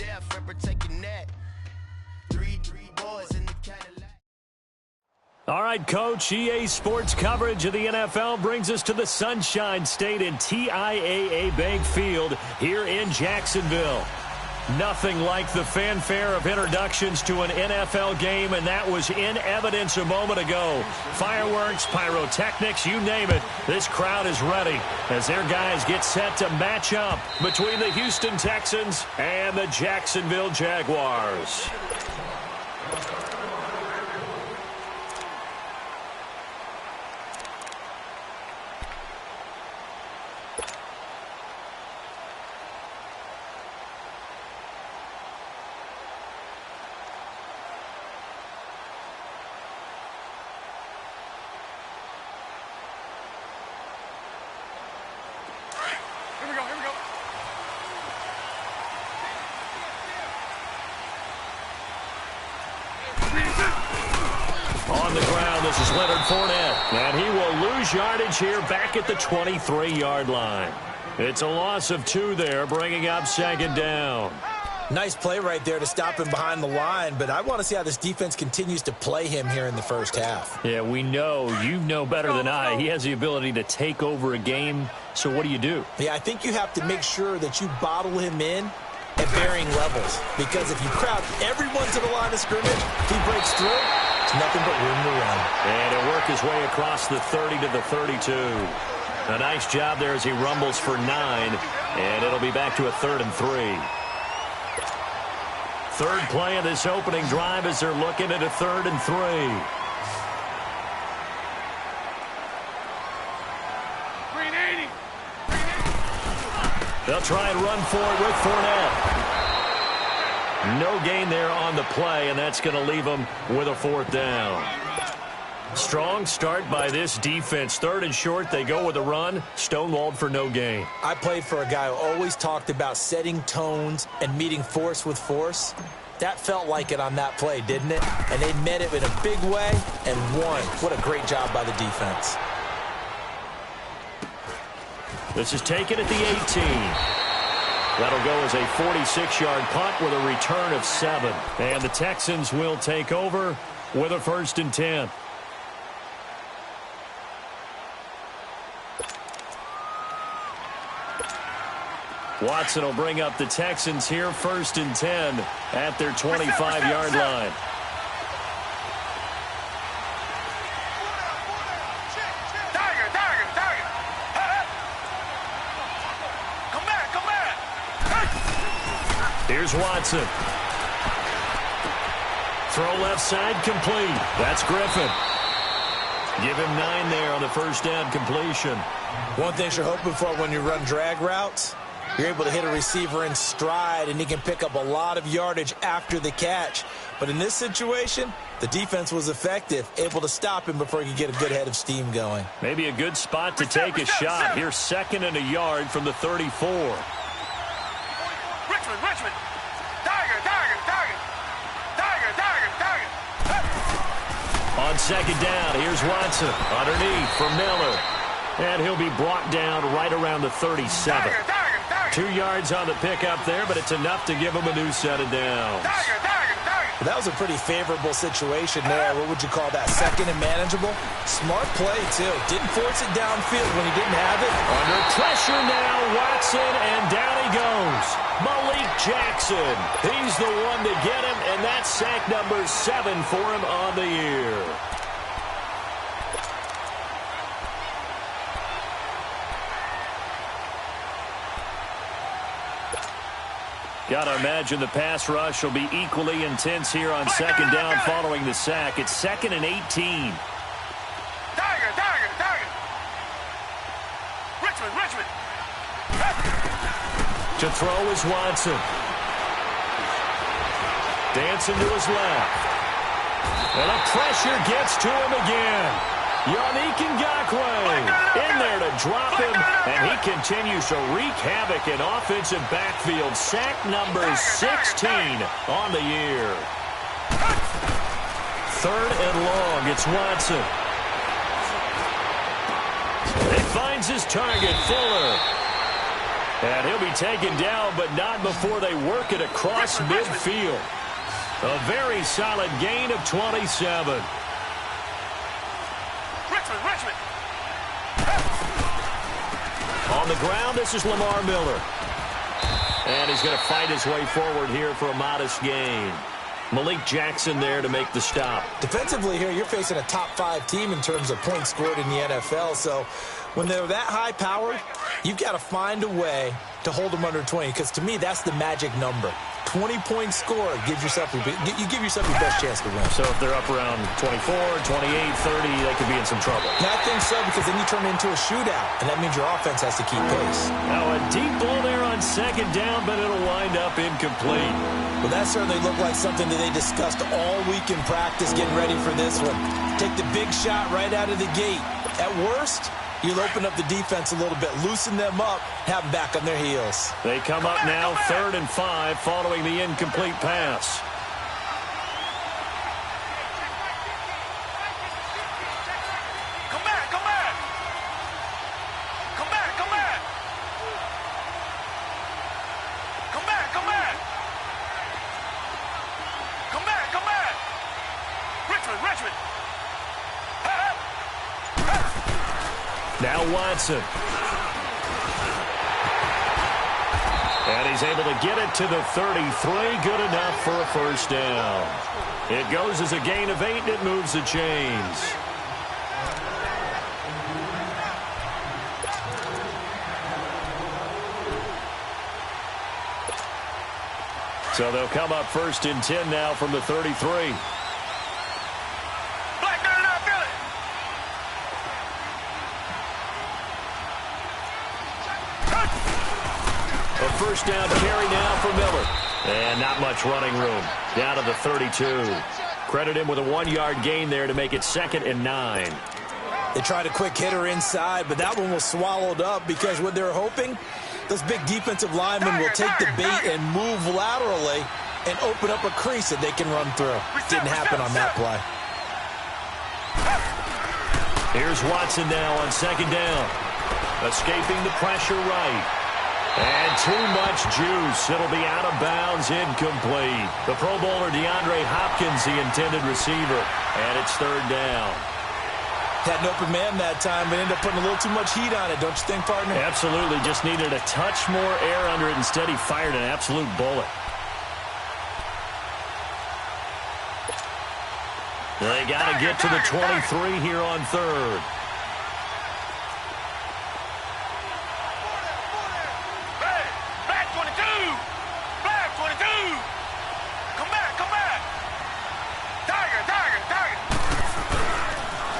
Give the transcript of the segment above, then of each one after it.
death and protect your neck. Three boys in the Cadillac. All right, Coach, EA Sports coverage of the NFL brings us to the Sunshine State in TIAA Bank Field here in Jacksonville. Nothing like the fanfare of introductions to an NFL game, and that was in evidence a moment ago. Fireworks, pyrotechnics, you name it. This crowd is ready as their guys get set to match up between the Houston Texans and the Jacksonville Jaguars. On the ground, this is Leonard Fournette, and he will lose yardage here back at the 23-yard line. It's a loss of 2 there, bringing up second down. Nice play right there to stop him behind the line, but I want to see how this defense continues to play him here in the first half. Yeah, we know. You know better than I. He has the ability to take over a game, so what do you do? Yeah, I think you have to make sure that you bottle him in at varying levels, because if you crowd everyone to the line of scrimmage, if he breaks through, it's nothing but room to run. And he'll work his way across the 30 to the 32. A nice job there as he rumbles for 9, and it'll be back to a 3rd and 3. Third play of this opening drive as they're looking at a 3rd and 3. They'll try and run for it with Fournette. No gain there on the play, and that's going to leave them with a 4th down. Strong start by this defense. 3rd and short, they go with a run. Stonewalled for no gain. I played for a guy who always talked about setting tones and meeting force with force. That felt like it on that play, didn't it? And they met it in a big way and won. What a great job by the defense. This is taken at the 18. That'll go as a 46-yard punt with a return of 7. And the Texans will take over with a 1st and 10. Watson will bring up the Texans here, 1st and 10 at their 25-yard line. Here's Watson. Throw left side, complete. That's Griffin. Give him 9 there on the first down completion. One thing you're hoping for when you run drag routes, you're able to hit a receiver in stride, and he can pick up a lot of yardage after the catch. But in this situation, the defense was effective, able to stop him before he could get a good head of steam going. Maybe a good spot to take a shot. Here's 2nd and a yard from the 34. Richmond. On 2nd down, here's Watson underneath for Miller. And he'll be brought down right around the 37. 2 yards on the pickup there, but it's enough to give him a new set of downs. That was a pretty favorable situation there. What would you call that? 2nd and manageable? Smart play, too. Didn't force it downfield when he didn't have it. Under pressure now, Watson, and down he goes. Malik Jackson. He's the one to get him, and that's sack number 7 for him on the year. Got to imagine the pass rush will be equally intense here on 2nd down following the sack. It's 2nd and 18. Richmond. To throw is Watson. Dancing to his left. And the pressure gets to him again. Yannick Ngakoue in there to drop him, and he continues to wreak havoc in offensive backfield. Sack number 16 on the year. 3rd and long, it's Watson. He finds his target, Fuller. And he'll be taken down, but not before they work it across midfield. A very solid gain of 27. Richmond. On the ground, this is Lamar Miller. And he's going to fight his way forward here for a modest gain. Malik Jackson there to make the stop. Defensively here, you're facing a top 5 team in terms of points scored in the NFL. So when they're that high-powered, you've got to find a way to hold them under 20. Because to me, that's the magic number. 20-point score gives yourself you give yourself your best chance to win. So if they're up around 24, 28, 30, they could be in some trouble. Yeah, I think so, because then you turn it into a shootout, and that means your offense has to keep pace. Now a deep ball there on second down, but it'll wind up incomplete. Well, that certainly looked like something that they discussed all week in practice, getting ready for this one. Take the big shot right out of the gate. At worst, you'll open up the defense a little bit, loosen them up, have them back on their heels. They come up now 3rd and 5 following the incomplete pass. Come back. Come back. Richmond. Now Watson. And he's able to get it to the 33. Good enough for a first down. It goes as a gain of 8, and it moves the chains. So they'll come up 1st and 10 now from the 33. A first down carry now for Miller. And not much running room. Down to the 32. Credit him with a 1-yard gain there to make it 2nd and 9. They tried a quick hitter inside, but that one was swallowed up because what they're hoping, those big defensive linemen will take the bait and move laterally and open up a crease that they can run through. Didn't happen on that play. Here's Watson now on 2nd down. Escaping the pressure right. And too much juice. It'll be out of bounds, incomplete. The Pro Bowler DeAndre Hopkins, the intended receiver. And it's 3rd down. Had an open man that time, but ended up putting a little too much heat on it, don't you think, partner? Absolutely. Just needed a touch more air under it. Instead, he fired an absolute bullet. They got to get to the 23 here on 3rd.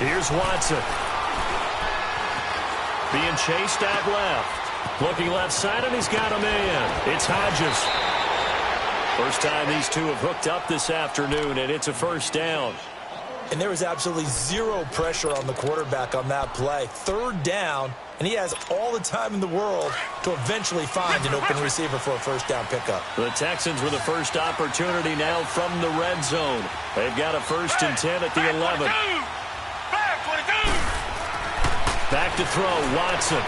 Here's Watson. Being chased out left. Looking left side, and he's got a man. It's Hodges. First time these two have hooked up this afternoon, and it's a first down. And there was absolutely zero pressure on the quarterback on that play. 3rd down, and he has all the time in the world to eventually find an open receiver for a first down pickup. The Texans with the first opportunity now from the red zone. They've got a 1st and 10 at the 11. Back to throw, Watson.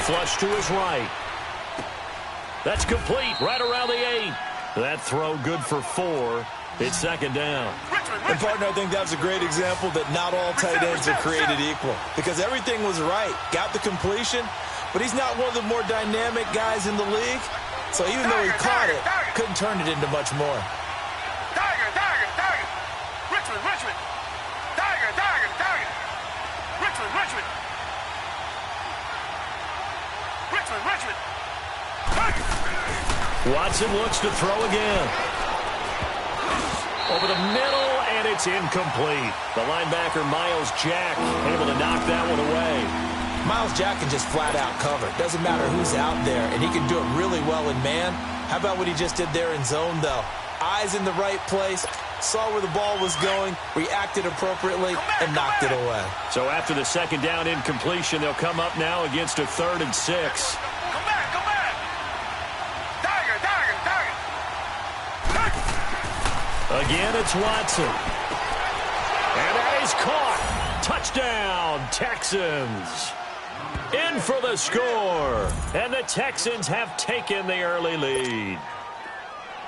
Flush to his right. That's complete, right around the 8. That throw good for 4. It's 2nd down. And, partner, I think that's a great example that not all tight ends are created equal. Because everything was right. Got the completion, but he's not one of the more dynamic guys in the league. So even though he caught it, couldn't turn it into much more. Richmond. Watson looks to throw again. Over the middle, and it's incomplete. The linebacker, Miles Jack, able to knock that one away. Miles Jack can just flat out cover. Doesn't matter who's out there, and he can do it really well in man. How about what he just did there in zone, though? Eyes in the right place, saw where the ball was going, reacted appropriately, and knocked it away. So after the 2nd down incompletion, they'll come up now against a 3rd and 6. Come back. Tiger. Again, it's Watson. And that is caught. Touchdown, Texans. in for the score. And the Texans have taken the early lead.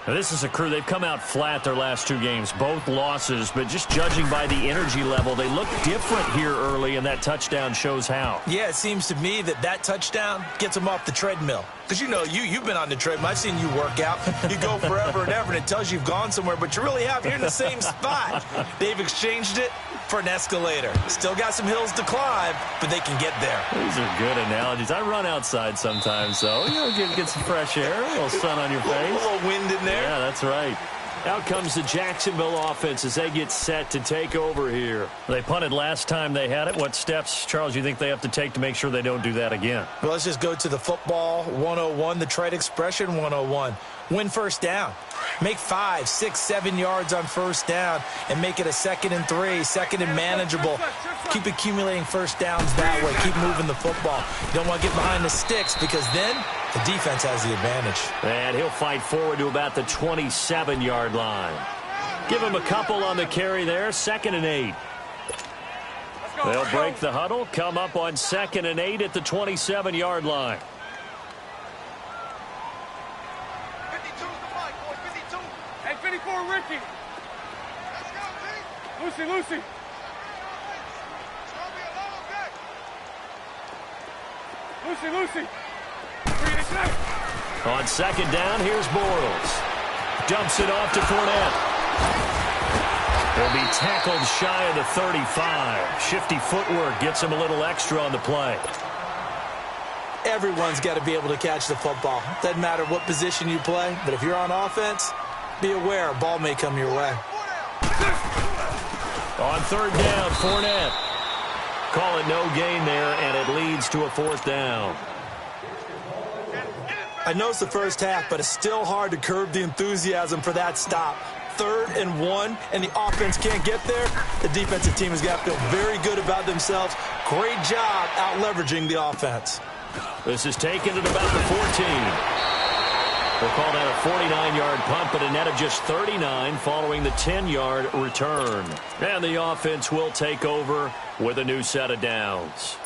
Now, this is a crew, they've come out flat their last two games, both losses, but just judging by the energy level, they look different here early, and that touchdown shows how. Yeah, it seems to me that touchdown gets them off the treadmill. Because, you know, you've been on the treadmill. I've seen you work out. You go forever and ever, and it tells you you've gone somewhere, but you really haven't. You're in the same spot. They've exchanged it for an escalator. Still got some hills to climb, but they can get there. These are good analogies. I run outside sometimes, so, you know, get some fresh air, a little sun on your face. A little wind in there. Yeah, that's right. Out comes the Jacksonville offense as they get set to take over here. They punted last time they had it. What steps, Charles, you think they have to take to make sure they don't do that again? Well, let's just go to the football 101, the trade expression 101. Win first down. Make 5, 6, 7 yards on first down and make it a 2nd and 3, 2nd and manageable. Keep accumulating first downs that way. Keep moving the football. You don't want to get behind the sticks because then the defense has the advantage. And he'll fight forward to about the 27-yard line. Give him a couple on the carry there, 2nd and 8. They'll break the huddle, come up on 2nd and 8 at the 27-yard line. 54, Ricky. Lucy, Lucy. Lucy, Lucy. On 2nd down, here's Bortles. Dumps it off to Fournette. He'll be tackled shy of the 35. Shifty footwork gets him a little extra on the play. Everyone's got to be able to catch the football. Doesn't matter what position you play, but if you're on offense, be aware a ball may come your way. On 3rd down, Fournette. Call it no gain there, and it leads to a 4th down. I know it's the first half, but it's still hard to curb the enthusiasm for that stop. 3rd and 1, and the offense can't get there. The defensive team has got to feel very good about themselves. Great job out-leveraging the offense. This is taken at about the 14. We'll call that a 49-yard punt, but a net of just 39 following the 10-yard return. And the offense will take over with a new set of downs.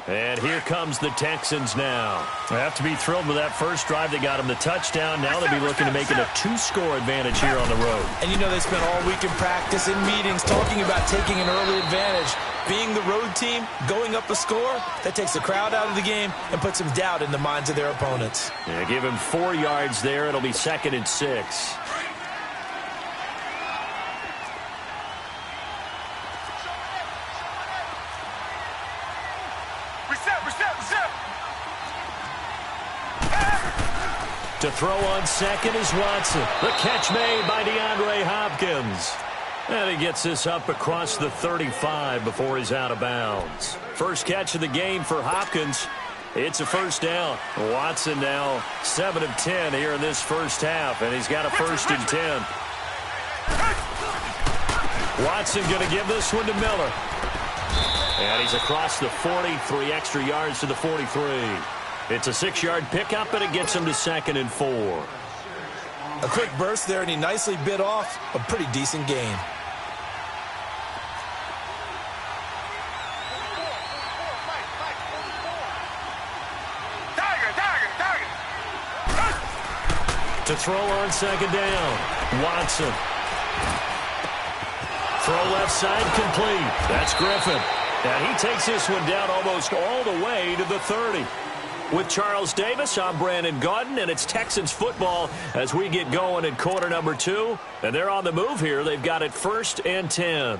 And here comes the Texans now. They have to be thrilled with that first drive. They got them the touchdown. Now they'll be looking to make it a 2-score advantage here on the road. And you know they spent all week in practice and meetings talking about taking an early advantage. Being the road team, going up a score, that takes the crowd out of the game and puts some doubt in the minds of their opponents. Yeah, give him 4 yards there. It'll be 2nd and 6. To throw on 2nd is Watson. The catch made by DeAndre Hopkins. And he gets this up across the 35 before he's out of bounds. First catch of the game for Hopkins. It's a first down. Watson now 7 of 10 here in this first half, and he's got a 1st and 10. Watson going to give this one to Miller. And he's across the 43 extra yards to the 43. It's a 6-yard pickup, and it gets him to 2nd and 4. A quick burst there, and he nicely bit off a pretty decent gain. To throw on 2nd down, Watson. Throw left side complete. That's Griffin. And he takes this one down almost all the way to the 30. With Charles Davis, I'm Brandon Gaudin, and it's Texans football as we get going in quarter number 2. And they're on the move here. They've got it 1st and 10.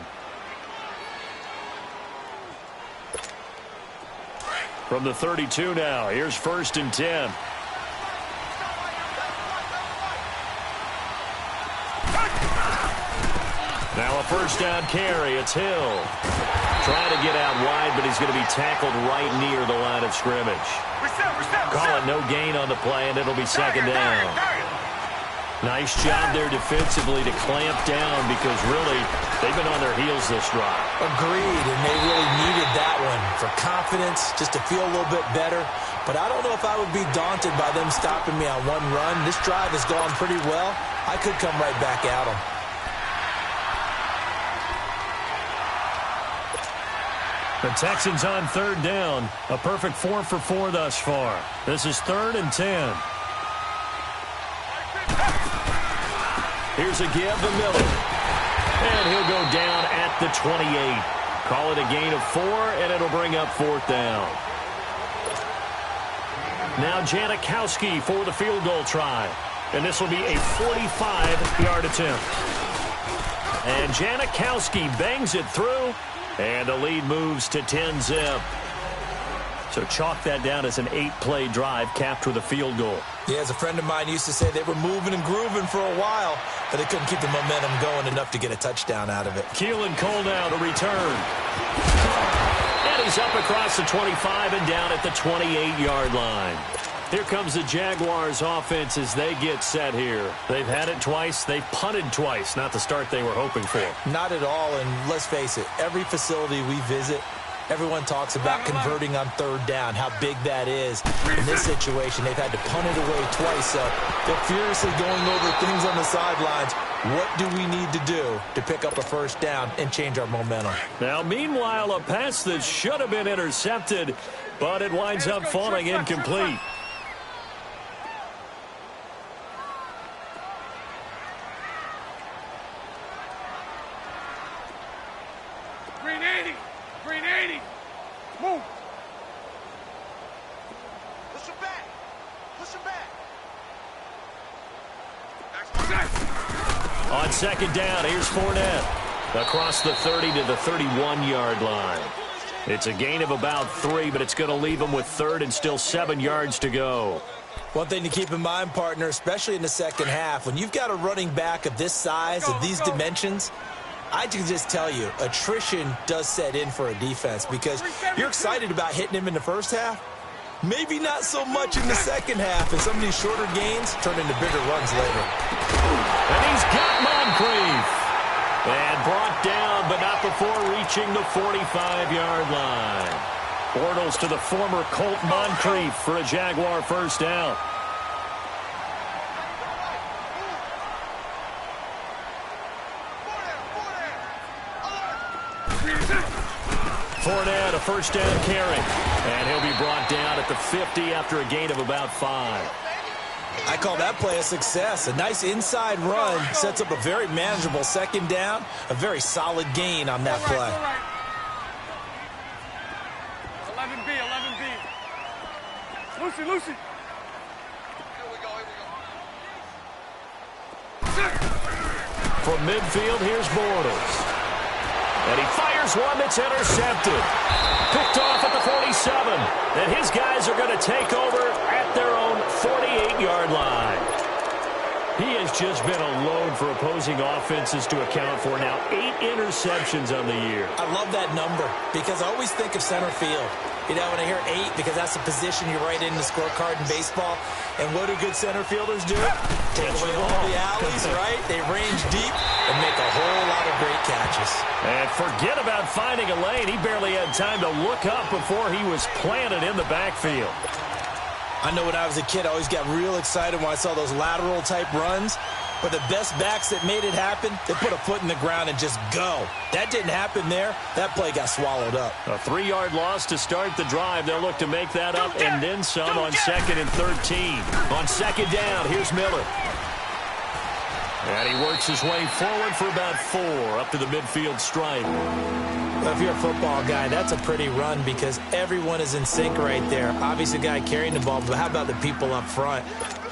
From the 32 now, here's 1st and 10. Now a first down carry. It's Hill. Trying to get out wide, but he's going to be tackled right near the line of scrimmage. Call it no gain on the play, and it'll be 2nd down. Nice job there defensively to clamp down because really they've been on their heels this drive. Agreed, and they really needed that one for confidence, just to feel a little bit better. But I don't know if I would be daunted by them stopping me on one run. This drive has gone pretty well. I could come right back at them. The Texans on third down. A perfect 4 for 4 thus far. This is 3rd and 10. Here's a give to Miller. And he'll go down at the 28. Call it a gain of 4, and it'll bring up 4th down. Now Janikowski for the field goal try. And this will be a 45-yard attempt. And Janikowski bangs it through. And the lead moves to 10-zip. So chalk that down as an 8-play drive capped with a field goal. Yeah, as a friend of mine used to say, they were moving and grooving for a while, but they couldn't keep the momentum going enough to get a touchdown out of it. Keelan Cole now to return. And he's up across the 25 and down at the 28-yard line. Here comes the Jaguars offense as they get set here. They've had it twice. They've punted twice. Not the start they were hoping for. Not at all, and let's face it, every facility we visit, everyone talks about converting on third down, how big that is. In this situation, they've had to punt it away twice, so they're furiously going over things on the sidelines. What do we need to do to pick up a first down and change our momentum? Now, meanwhile, a pass that should have been intercepted, but it winds up falling incomplete. Green 80. Move. Push him back. Push him back. On second down, here's Fournette. Across the 30 to the 31-yard line. It's a gain of about 3, but it's going to leave them with 3rd and still 7 yards to go. One thing to keep in mind, partner, especially in the second half, when you've got a running back of this size, of these dimensions, I can just tell you, attrition does set in for a defense because you're excited about hitting him in the first half. Maybe not so much in the second half, and some of these shorter gains turn into bigger runs later. And he's got Moncrief. And brought down, but not before reaching the 45-yard line. Bortles to the former Colt Moncrief for a Jaguar first down. Fournette, a first down carry. And he'll be brought down at the 50 after a gain of about 5. I call that play a success. A nice inside run sets up a very manageable second down. A very solid gain on that play. 11B. Lucy. From midfield, here's Bortles. And he fires one that's intercepted. Picked off at the 47. And his guys are going to take over at their own 48-yard line. He has just been a load for opposing offenses to account for. Now 8 interceptions on the year. I love that number because I always think of center field. You know, when I hear 8, because that's the position you write in the scorecard in baseball. And what do good center fielders do? Take away all the alleys, right? They range deep and make a whole lot of great catches. And forget about finding a lane. He barely had time to look up before he was planted in the backfield. I know when I was a kid, I always got real excited when I saw those lateral-type runs. But the best backs that made it happen, they put a foot in the ground and just go. That didn't happen there. That play got swallowed up. A 3-yard loss to start the drive. They'll look to make that up and then some on 2nd and 13. On second down, here's Miller. And he works his way forward for about 4 up to the midfield stripe. Well, if you're a football guy, that's a pretty run because everyone is in sync right there. Obviously, the guy carrying the ball, but how about the people up front?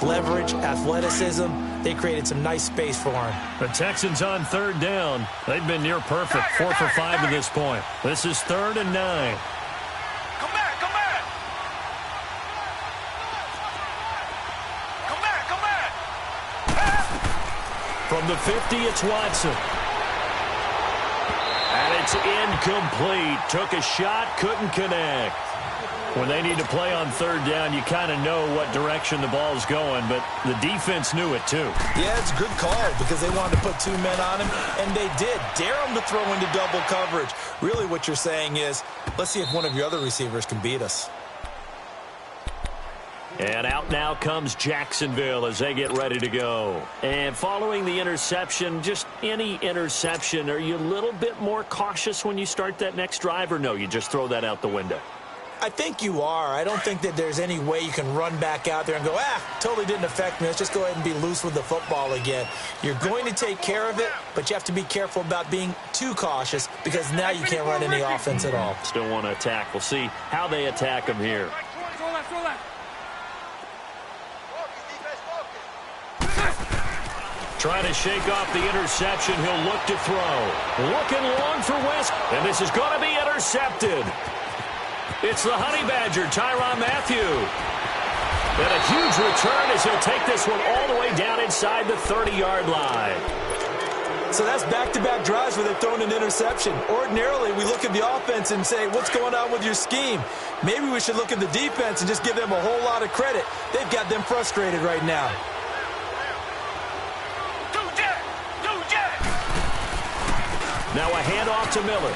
Leverage, athleticism, they created some nice space for him. The Texans on third down. They've been near perfect, 4 for 5 to this point. This is 3rd and 9. Come back. From the 50, it's Watson. And it's incomplete. Took a shot, couldn't connect. When they need to play on third down, you kind of know what direction the ball's going, but the defense knew it too. Yeah, it's a good call because they wanted to put 2 men on him, and they did. Dare him to throw into double coverage. Really what you're saying is, let's see if one of your other receivers can beat us. And out now comes Jacksonville as they get ready to go. And following the interception, just any interception, are you a little bit more cautious when you start that next drive, or no, you just throw that out the window? I think you are. I don't think that there's any way you can run back out there and go, totally didn't affect me. Let's just go ahead and be loose with the football again. You're going to take care of it, but you have to be careful about being too cautious because now you can't run any offense at all. Still want to attack. We'll see how they attack them here. Trying to shake off the interception. He'll look to throw. Looking long for West. And this is going to be intercepted. It's the Honey Badger, Tyrann Mathieu. And a huge return as he'll take this one all the way down inside the 30-yard line. So that's back-to-back drives where they've thrown an interception. Ordinarily, we look at the offense and say, what's going on with your scheme? Maybe we should look at the defense and just give them a whole lot of credit. They've got them frustrated right now. Now a handoff to Miller.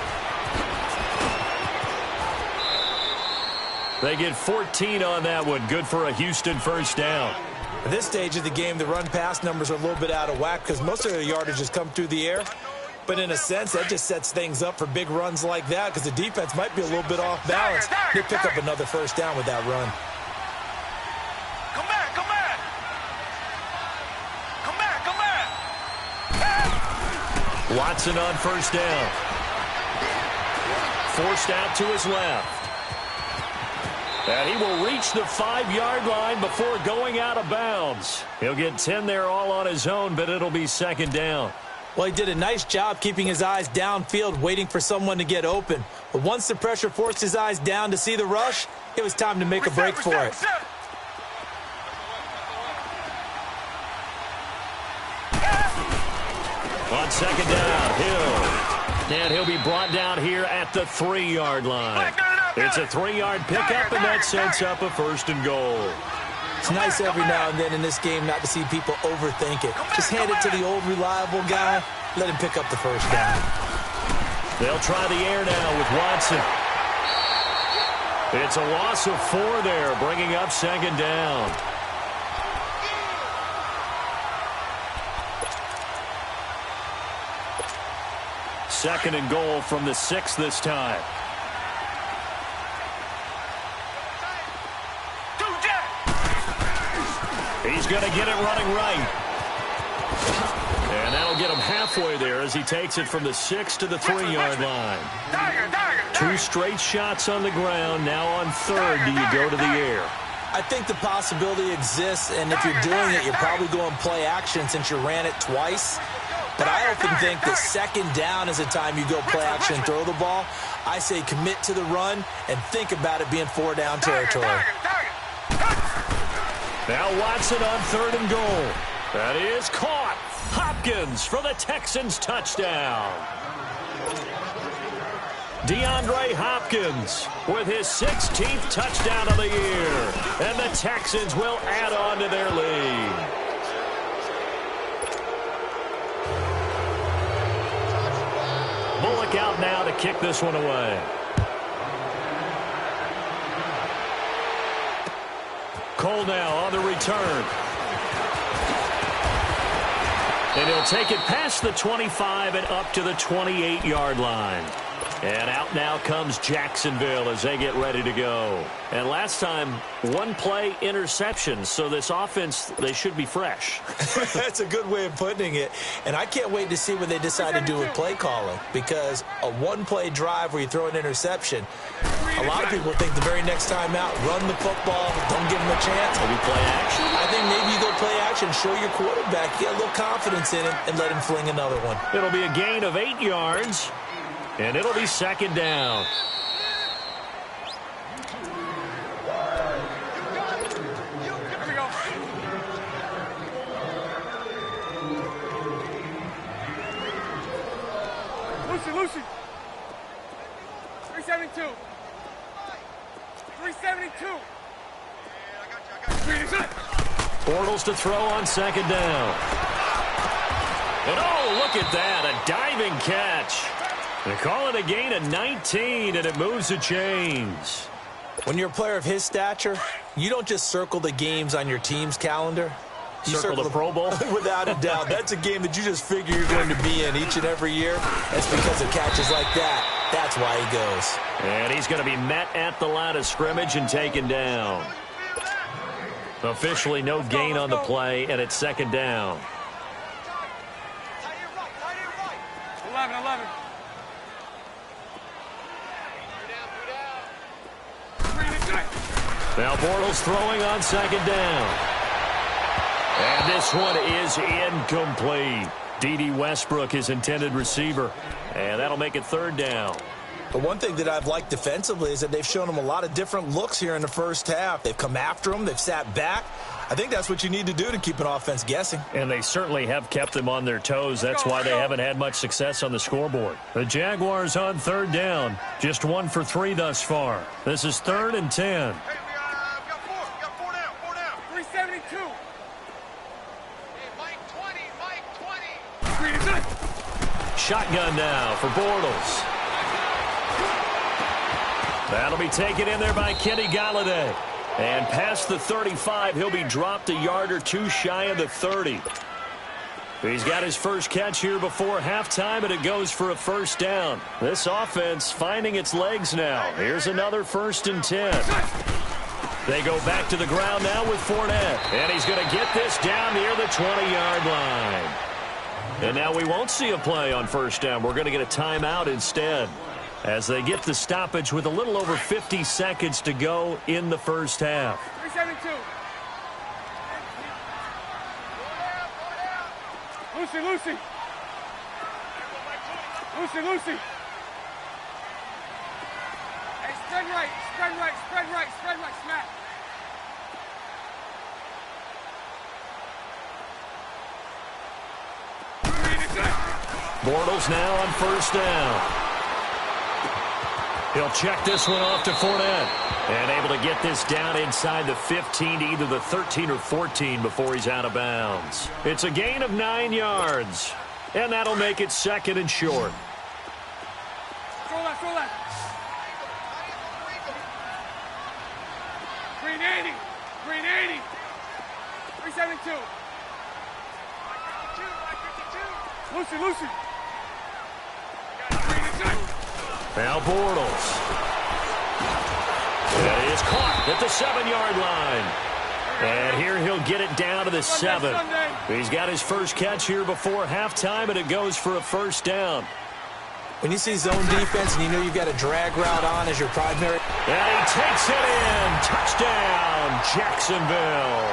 They get 14 on that one. Good for a Houston first down. At this stage of the game, the run-pass numbers are a little bit out of whack because most of their yardage has come through the air. But in a sense, that just sets things up for big runs like that because the defense might be a little bit off balance. They pick up another first down with that run. Come back, come back. Come back, come back. Watson on first down. Forced out to his left. And he will reach the 5-yard line before going out of bounds. He'll get 10 there all on his own, but it'll be second down. Well, he did a nice job keeping his eyes downfield, waiting for someone to get open. But once the pressure forced his eyes down to see the rush, it was time to make a break for it. On second down, Hill. And he'll be brought down here at the 3-yard line. It's a 3-yard pickup, and that sets up a first and goal. It's nice every now and then in this game not to see people overthink it. Just hand it to the old reliable guy. Let him pick up the first down. They'll try the air now with Watson. It's a loss of 4 there, bringing up second down. Second and goal from the 6 this time. He's going to get it running right. And that'll get him halfway there as he takes it from the 6 to the 3-yard line. 2 straight shots on the ground. Now on third, do you go to the air? I think the possibility exists, and if you're doing it, you're probably going play action since you ran it twice. But I often think that second down is the time you go play action and throw the ball. I say commit to the run and think about it being 4-down territory. Now Watson on third and goal. That is caught. Hopkins for the Texans touchdown. DeAndre Hopkins with his 16th touchdown of the year. And the Texans will add on to their lead. Bullock out now to kick this one away. Cole now on the return. And he'll take it past the 25 and up to the 28-yard line. And out now comes Jacksonville as they get ready to go. And last time, 1-play interception. So this offense, they should be fresh. That's a good way of putting it. And I can't wait to see what they decide to do with play calling. Because a 1-play drive where you throw an interception, a lot of people think the very next time out, run the football, don't give them a chance. Maybe play action. I think maybe you go play action, show your quarterback, get a little confidence in him, and let him fling another one. It'll be a gain of 8 yards. And it'll be second down. Here we go. Lucy. 372. 372. Bortles to throw on second down. And oh, look at that, a diving catch. They call it a gain of 19, and it moves the chains. When you're a player of his stature, You don't just circle the games on your team's calendar. You circle the Pro Bowl? Without a doubt. That's a game that you just figure you're going to be in each and every year. That's because of catches like that. That's why he goes. And he's going to be met at the line of scrimmage and taken down. Officially no gain on the play, and it's second down. 11. Now Bortles throwing on second down. And this one is incomplete. D.D. Westbrook, his intended receiver. And that'll make it third down. The one thing that I've liked defensively is that they've shown him a lot of different looks here in the first half. They've come after him. They've sat back. I think that's what you need to do to keep an offense guessing. And they certainly have kept them on their toes. That's why they haven't had much success on the scoreboard. The Jaguars on third down. Just 1 for 3 thus far. This is 3rd and 10. Hey, we got four down. 372. Hey, Mike 20. Shotgun now for Bortles. That'll be taken in there by Kenny Galladay. And past the 35, he'll be dropped a yard or two shy of the 30. He's got his first catch here before halftime, and it goes for a first down. This offense finding its legs now. Here's another 1st and 10. They go back to the ground now with Fournette. And he's going to get this down near the 20-yard line. And now we won't see a play on first down. We're going to get a timeout instead, as they get the stoppage with a little over 50 seconds to go in the first half. 372. Lucy. Hey, spread right, smack. Bortles now on first down. He'll check this one off to Fournette. And able to get this down inside the 15 to either the 13 or 14 before he's out of bounds. It's a gain of 9 yards. And that'll make it 2nd and short. Throw left. 380. 372. Lucy. Now Bortles. And he is caught at the 7-yard line. And here he'll get it down to the 7. He's got his first catch here before halftime, and it goes for a first down. When you see zone defense and you know you've got a drag route on as your primary. And he takes it in. Touchdown, Jacksonville.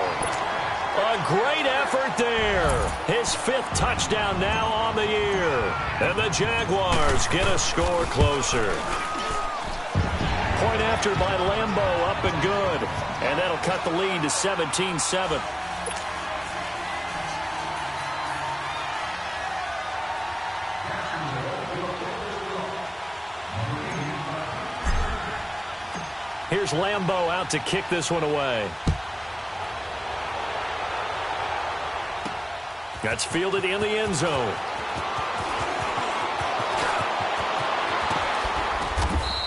A great effort there. His 5th touchdown now on the year. And the Jaguars get a score closer. Point after by Lambeau, up and good. And that'll cut the lead to 17-7. Here's Lambeau out to kick this one away. That's fielded in the end zone.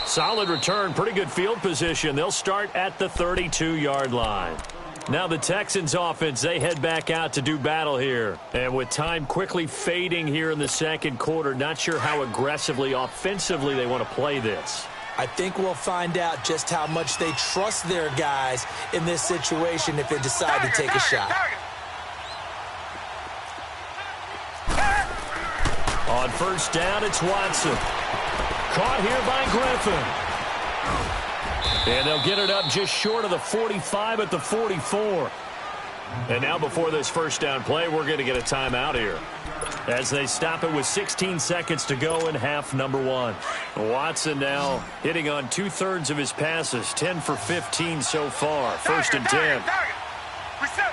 Solid return, pretty good field position. They'll start at the 32-yard line. Now the Texans offense, they head back out to do battle here. And with time quickly fading here in the second quarter, not sure how aggressively, offensively they want to play this. I think we'll find out just how much they trust their guys in this situation if they decide to take a shot. On first down, it's Watson. Caught here by Griffin. And they'll get it up just short of the 45 at the 44. And now before this first down play, we're going to get a timeout here, as they stop it with 16 seconds to go in half number 1. Watson now hitting on 2/3 of his passes, 10 for 15 so far. First and 10. Reset.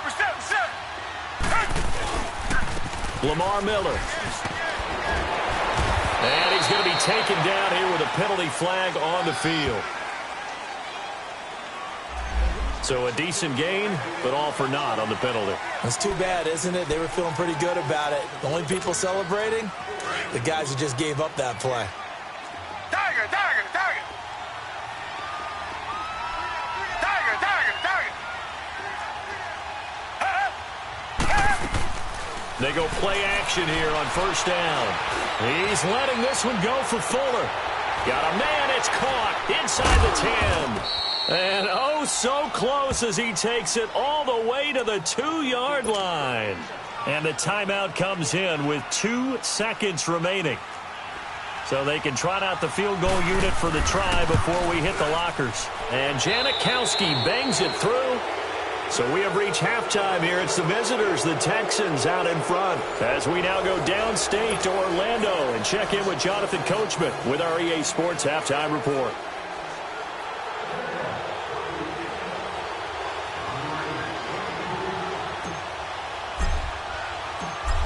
Lamar Miller. And he's going to be taken down here with a penalty flag on the field. So a decent gain, but all for naught on the penalty. That's too bad, isn't it? They were feeling pretty good about it. The only people celebrating, the guys who just gave up that play. Tiger. They go play action here on first down. He's letting this one go for Fuller. Got a man, it's caught inside the 10. And oh, so close as he takes it all the way to the 2-yard line. And the timeout comes in with 2 seconds remaining. So they can trot out the field goal unit for the try before we hit the lockers. And Janikowski bangs it through. So we have reached halftime here. It's the visitors, the Texans, out in front. As we now go downstate to Orlando and check in with Jonathan Coachman with our EA Sports Halftime Report.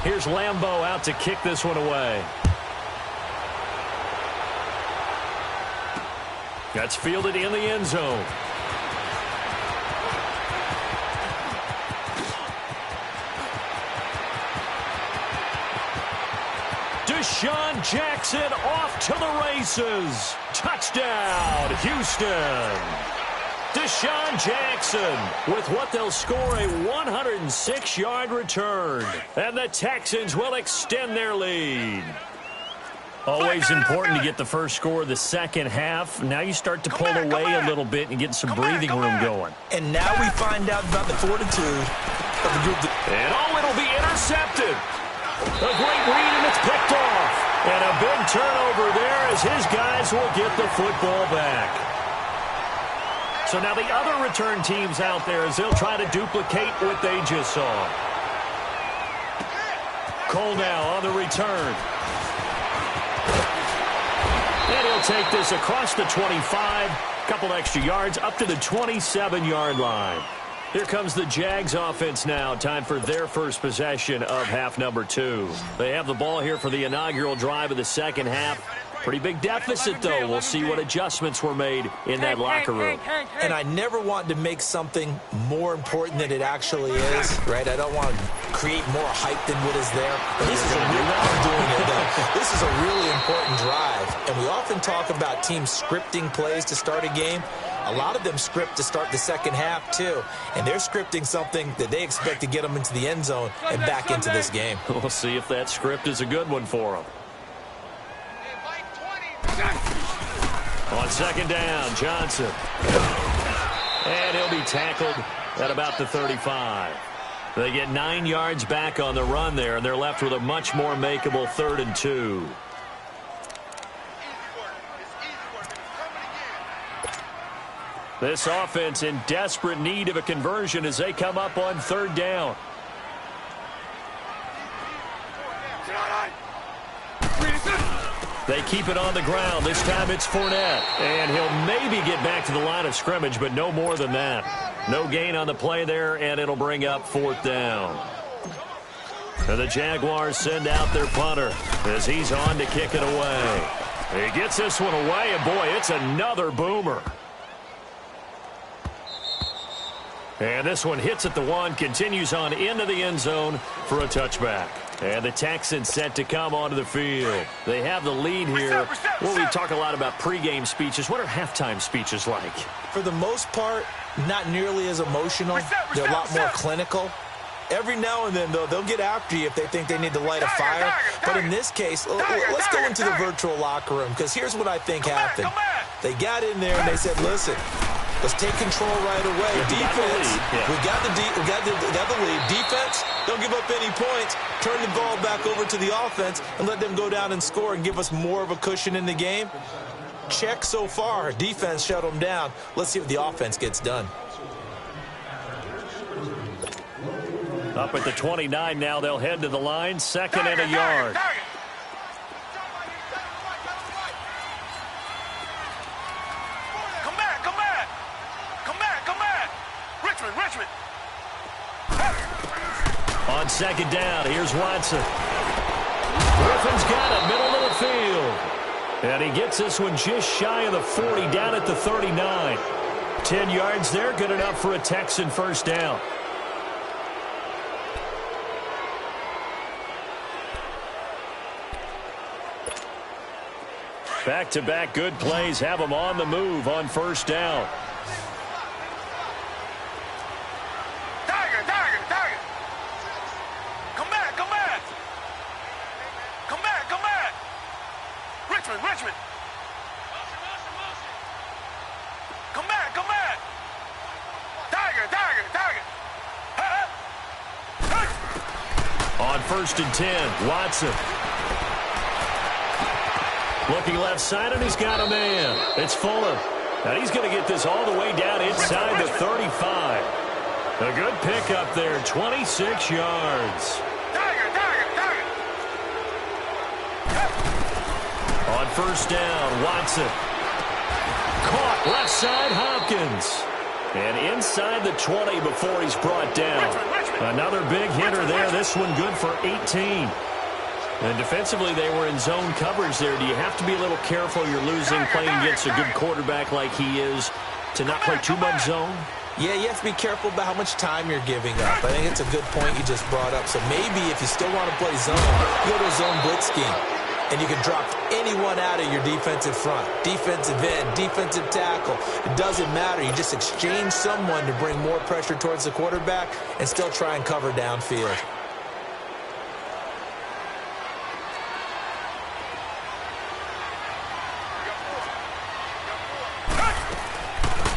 Here's Lambeau out to kick this one away. That's fielded in the end zone. Deshaun Jackson off to the races. Touchdown, Houston. Deshaun Jackson with what they'll score a 106-yard return. And the Texans will extend their lead. Always important to get the first score of the second half. Now you start to pull away a little bit and get some breathing room going. And now we find out about the fortitude of the group. And oh, it'll be intercepted. A great read, and it's picked off. And a big turnover there as his guys will get the football back. So now the other return teams out there as they'll try to duplicate what they just saw. Cole now on the return. And he'll take this across the 25. Couple extra yards up to the 27-yard line. Here comes the Jags offense now. Time for their first possession of half number 2. They have the ball here for the inaugural drive of the second half. Pretty big deficit, though. We'll see what adjustments were made in that locker room. And I never want to make something more important than it actually is, right? I don't want to create more hype than what is there. But this is a really important drive. And we often talk about teams scripting plays to start a game. A lot of them script to start the second half, too. And they're scripting something that they expect to get them into the end zone and back into this game. We'll see if that script is a good one for them. On second down, Johnson. And he'll be tackled at about the 35. They get 9 yards back on the run there, and they're left with a much more makeable 3rd and 2. This offense in desperate need of a conversion as they come up on 3rd down. They keep it on the ground. This time it's Fournette. And he'll maybe get back to the line of scrimmage, but no more than that. No gain on the play there, and it'll bring up 4th down. And the Jaguars send out their punter as he's on to kick it away. He gets this one away, and boy, it's another boomer. And this one hits at the 1, continues on into the end zone for a touchback. And the Texans set to come onto the field. They have the lead here. Well, we talk a lot about pregame speeches. What are halftime speeches like? For the most part, not nearly as emotional. They're a lot more clinical. Every now and then, though, they'll get after you if they think they need to light a fire. But in this case, let's go into the virtual locker room, because here's what I think happened. They got in there and they said, listen, let's take control right away. Defense, we got the lead. Defense, don't give up any points. Turn the ball back over to the offense and let them go down and score and give us more of a cushion in the game. Check so far. Defense shut them down. Let's see what the offense gets done. Up at the 29 now, they'll head to the line. 2nd and a yard. Richmond. On 2nd down, here's Watson. Griffin's got it, middle of the field. And he gets this one just shy of the 40, down at the 39. 10 yards there, good enough for a Texan first down. Back-to-back good plays have them on the move on first down. Come back. Richmond. Come back, come back. Tiger, tiger, tiger. On 1st and 10, Watson. Looking left side, and he's got a man. It's Fuller. And he's going to get this all the way down inside the 35. A good pickup there, 26 yards. Tiger, tiger, tiger. On 1st down, Watson. Caught left side, Hopkins. And inside the 20 before he's brought down. Another big hitter there. This one good for 18. And defensively, they were in zone coverage there. Do you have to be a little careful? You're losing playing against a good quarterback like he is to not play too much zone? Yeah, you have to be careful about how much time you're giving up. I think it's a good point you just brought up. So maybe if you still want to play zone, go to a zone blitz scheme. And you can drop anyone out of your defensive front. Defensive end, defensive tackle. It doesn't matter. You just exchange someone to bring more pressure towards the quarterback and still try and cover downfield.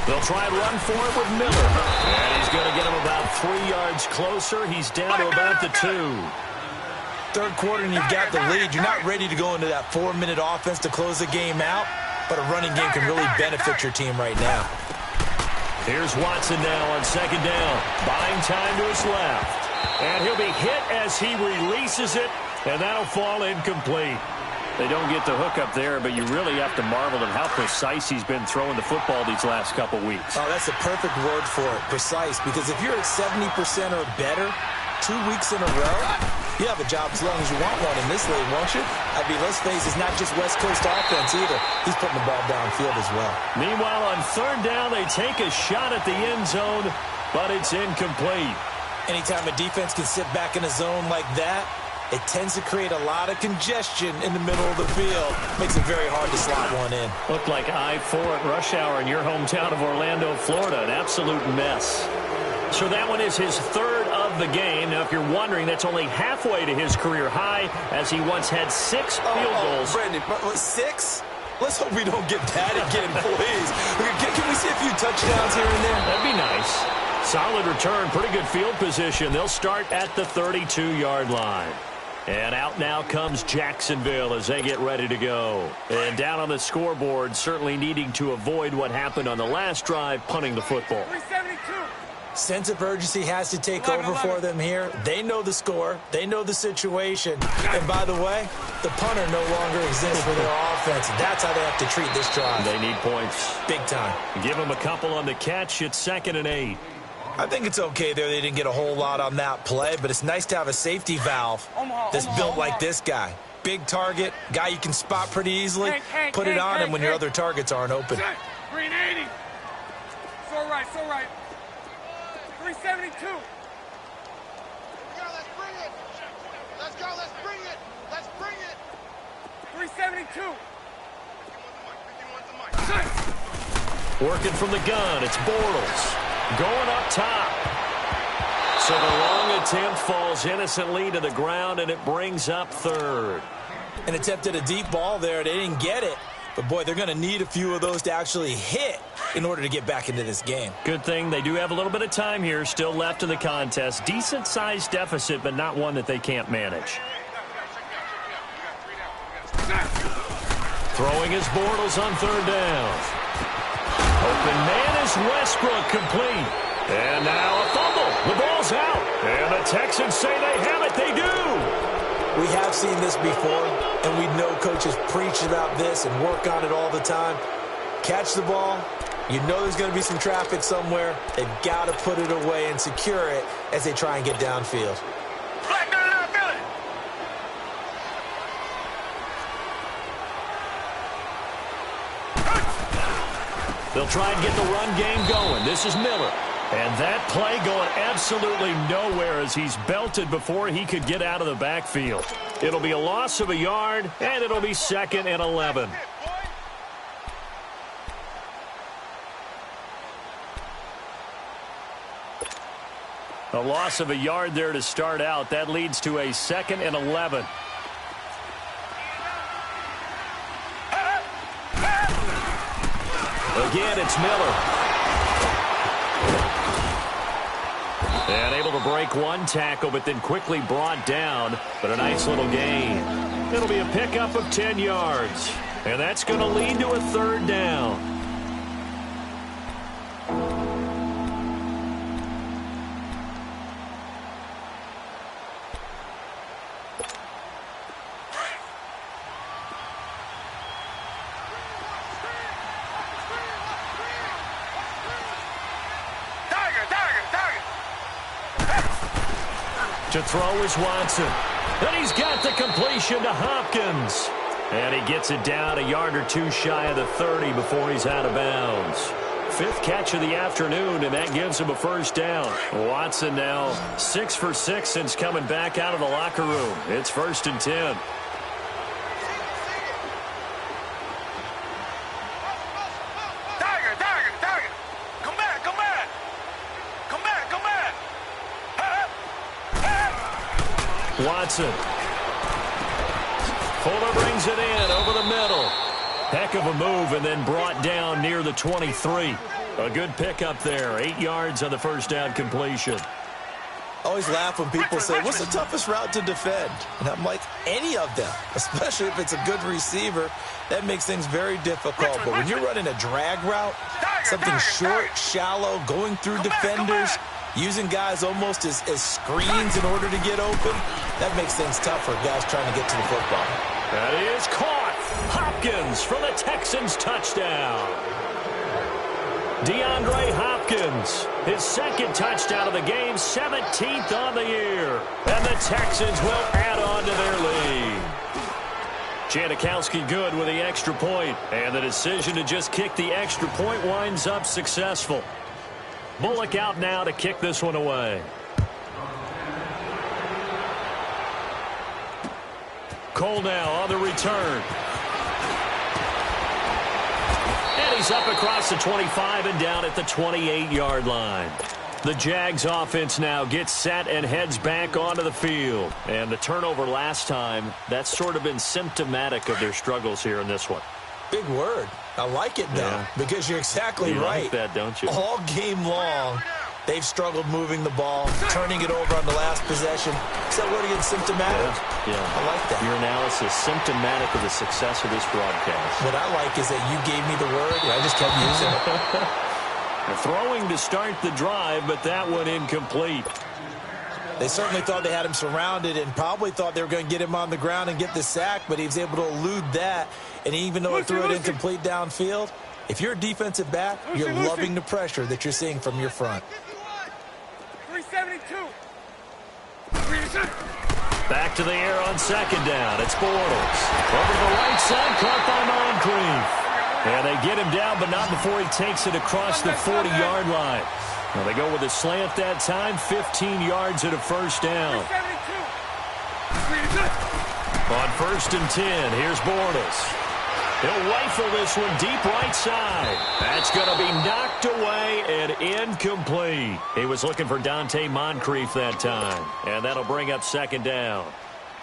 They'll try and run for it with Miller. And he's going to get him about 3 yards closer. He's down to about the 2. Third quarter and you've got the lead. You're not ready to go into that 4-minute offense to close the game out, but a running game can really benefit your team right now. Here's Watson now on 2nd down. Buying time to his left. And he'll be hit as he releases it, and that'll fall incomplete. They don't get the hook up there, but you really have to marvel at how precise he's been throwing the football these last couple weeks. Oh, that's the perfect word for it, precise, because if you're at 70% or better 2 weeks in a row, you have a job as long as you want one in this league, won't you? I mean, let's face it, it's not just West Coast offense either. He's putting the ball downfield as well. Meanwhile, on 3rd down, they take a shot at the end zone, but it's incomplete. Anytime a defense can sit back in a zone like that, it tends to create a lot of congestion in the middle of the field. Makes it very hard to slot one in. Looked like I-4 at rush hour in your hometown of Orlando, Florida. An absolute mess. So that one is his 3rd of the game. Now, if you're wondering, that's only halfway to his career high, as he once had 6 field goals. Brandon, 6? Let's hope we don't get that again, please. Can we see a few touchdowns here and there? That'd be nice. Solid return, pretty good field position. They'll start at the 32-yard line. And out now comes Jacksonville as they get ready to go. And down on the scoreboard, certainly needing to avoid what happened on the last drive, punting the football. 372. Sense of urgency has to take over for them here. They know the score. They know the situation. And by the way, the punter no longer exists for their offense. That's how they have to treat this drive. They need points. Big time. Give them a couple on the catch. It's 2nd and 8. I think it's okay there. They didn't get a whole lot on that play, but it's nice to have a safety valve that's built like this guy. Big target, guy you can spot pretty easily. Put it on him when your other targets aren't open. 380. So right, so right. 372. Let's bring it. Let's go, let's bring it. Let's bring it. 372. Working from the gun, it's Bortles. Going up top. So the long attempt falls innocently to the ground, and it brings up 3rd. An attempt at a deep ball there. They didn't get it. But, boy, they're going to need a few of those to actually hit in order to get back into this game. Good thing they do have a little bit of time here still left in the contest. Decent-sized deficit, but not one that they can't manage. Throwing his Bortles on 3rd down. Open man is Westbrook, complete. And now a fumble. The ball's out. And the Texans say they have it. They do. We have seen this before, and we know coaches preach about this and work on it all the time. Catch the ball. You know there's going to be some traffic somewhere. They've got to put it away and secure it as they try and get downfield. They'll try and get the run game going. This is Miller. And that play going absolutely nowhere as he's belted before he could get out of the backfield. It'll be a loss of a yard, and it'll be 2nd and 11. A loss of a yard there to start out. That leads to a 2nd and 11. Again, it's Miller. And able to break one tackle, but then quickly brought down. But a nice little gain. It'll be a pickup of 10 yards. And that's going to lead to a third down. To throw is Watson. And he's got the completion to Hopkins. And he gets it down a yard or two shy of the 30 before he's out of bounds. Fifth catch of the afternoon, and that gives him a first down. Watson now 6 for 6 since coming back out of the locker room. It's 1st and 10. Watson. Fuller brings it in over the middle. Heck of a move, and then brought down near the 23. A good pickup there. 8 yards on the first down completion. I always laugh when people say, what's the toughest route to defend? And I'm like, any of them, especially if it's a good receiver. That makes things very difficult. But when you're running a drag route, something short, shallow, going through defenders, using guys almost as screens in order to get open, that makes things tough for guys trying to get to the football. That is caught. Hopkins for the Texans touchdown. DeAndre Hopkins, his second touchdown of the game, 17th on the year. And the Texans will add on to their lead. Janikowski good with the extra point, and the decision to just kick the extra point winds up successful. Bullock out now to kick this one away. Cole now on the return. And he's up across the 25 and down at the 28-yard line. The Jags offense now gets set and heads back onto the field. And the turnover last time, that's sort of been symptomatic of their struggles here in this one. Big word. I like it, though, because you're exactly right. You like that, don't you? All game long, they've struggled moving the ball, turning it over on the last possession. Is that word again, symptomatic? Yeah. I like that. Your analysis, symptomatic of the success of this broadcast. What I like is that you gave me the word, and I just kept using it. Throwing to start the drive, but that one incomplete. They certainly thought they had him surrounded and probably thought they were going to get him on the ground and get the sack, but he was able to elude that. And even though he threw it incomplete downfield, if you're a defensive back, you're loving the pressure that you're seeing from your front. 372. Back to the air on second down. It's Bortles. Over to the right side, caught by Moncrief. And they get him down, but not before he takes it across the 40-yard line. Well, they go with a slant that time, 15 yards at a first down. On 1st and 10, here's Bortles. He'll rifle this one deep right side. That's going to be knocked away and incomplete. He was looking for Dante Moncrief that time, and that'll bring up second down.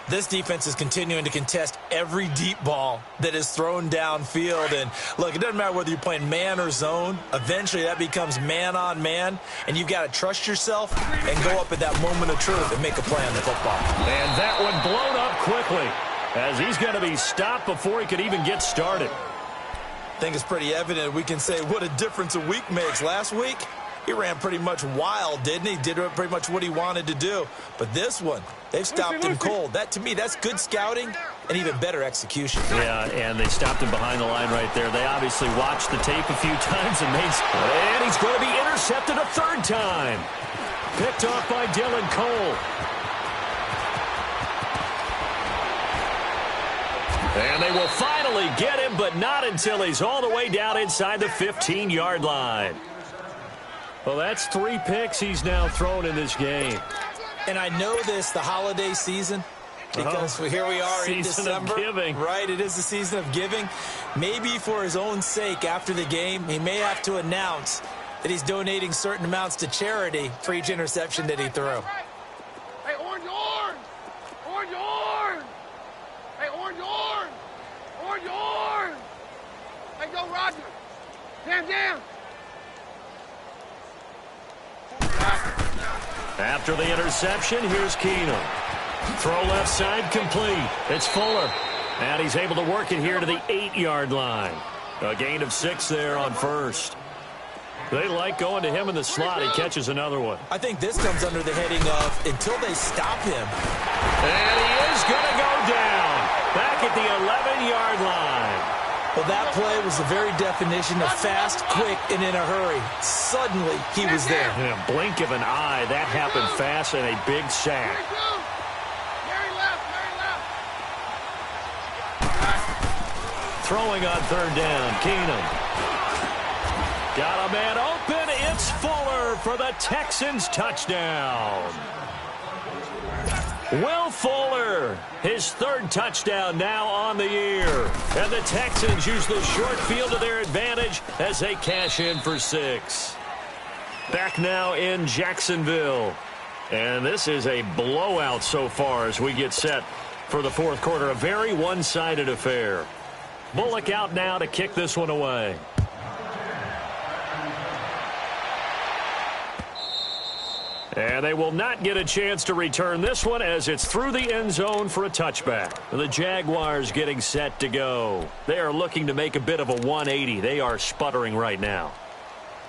This defense is continuing to contest every deep ball that is thrown downfield. And, look, it doesn't matter whether you're playing man or zone. Eventually, that becomes man-on-man, and you've got to trust yourself and go up at that moment of truth and make a play on the football. And that one blown up quickly as he's going to be stopped before he could even get started. I think it's pretty evident. We can say what a difference a week makes. Last week, he ran pretty much wild, didn't he? Did pretty much what he wanted to do. But this one, they've stopped him cold. That, to me, that's good scouting and even better execution. Yeah, and they stopped him behind the line right there. They obviously watched the tape a few times and he's going to be intercepted a third time. Picked off by Dylan Cole. And they will finally get him, but not until he's all the way down inside the 15-yard line. Well, that's 3 picks he's now thrown in this game. And I know this, the holiday season, because here we are in December. Season of giving. Right, it is the season of giving. Maybe for his own sake after the game, he may have to announce that he's donating certain amounts to charity for each interception that he threw. Hey, orange, orange! Orange, orange! Hey, orange, orange! Orange, orange! Hey, go, Roger! Damn, After the interception, here's Keenum. Throw left side complete. It's Fuller. And he's able to work it here to the 8-yard line. A gain of 6 there on first. They like going to him in the slot. He catches another one. I think this comes under the heading of until they stop him. And he is going to go down. Back at the 11-yard line. Well, that play was the very definition of fast, quick, and in a hurry. Suddenly, he was there. In a blink of an eye, that happened fast and a big sack. Throwing on third down, Keenum. Got a man open. It's Fuller for the Texans touchdown. Will Fuller, his third touchdown now on the year. And the Texans use the short field to their advantage as they cash in for 6. Back now in Jacksonville. And this is a blowout so far as we get set for the fourth quarter. A very one-sided affair. Bullock out now to kick this one away. And they will not get a chance to return this one as it's through the end zone for a touchback. The Jaguars getting set to go. They are looking to make a bit of a 180. They are sputtering right now.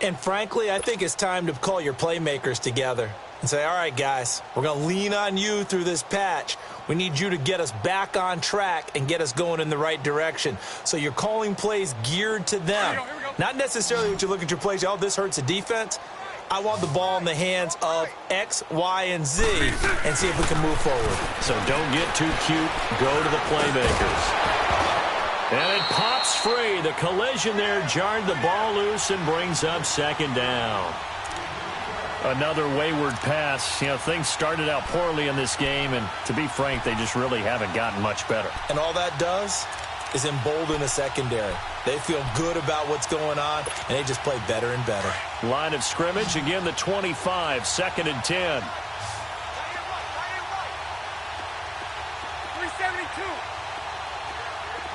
And frankly, I think it's time to call your playmakers together and say, all right, guys, we're going to lean on you through this patch. We need you to get us back on track and get us going in the right direction. So you're calling plays geared to them. Here we go. Not necessarily what you look at your plays, oh, this hurts the defense. I want the ball in the hands of X, Y, and Z and see if we can move forward. So don't get too cute. Go to the playmakers. And it pops free. The collision there jarred the ball loose and brings up second down. Another wayward pass. You know, things started out poorly in this game, and to be frank, they just really haven't gotten much better. And all that does is embolden the secondary. They feel good about what's going on, and they just play better and better. Line of scrimmage, again, the 25, 2nd and 10.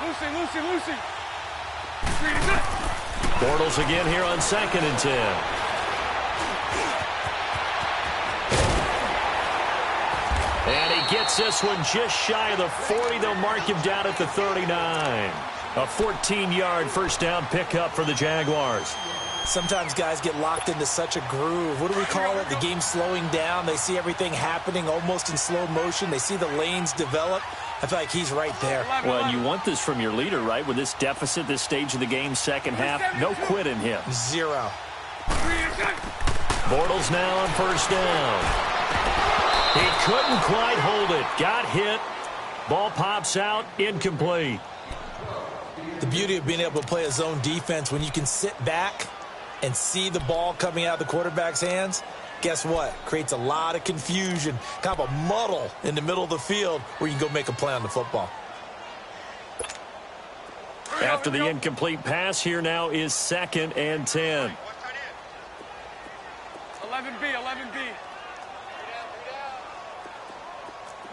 372. Lucy. Bortles again here on 2nd and 10. And he gets this one just shy of the 40. They'll mark him down at the 39. A 14-yard first down pickup for the Jaguars. Sometimes guys get locked into such a groove. What do we call it? The game's slowing down. They see everything happening almost in slow motion. They see the lanes develop. I feel like he's right there. Well, and you want this from your leader, right? With this deficit, this stage of the game, second half, no quit in him. 0. Bortles now on first down. He couldn't quite hold it. Got hit. Ball pops out. Incomplete. The beauty of being able to play a zone defense when you can sit back and see the ball coming out of the quarterback's hands, guess what? Creates a lot of confusion, kind of a muddle in the middle of the field where you can go make a play on the football. After the incomplete pass, here now is 2nd and 10. 11B.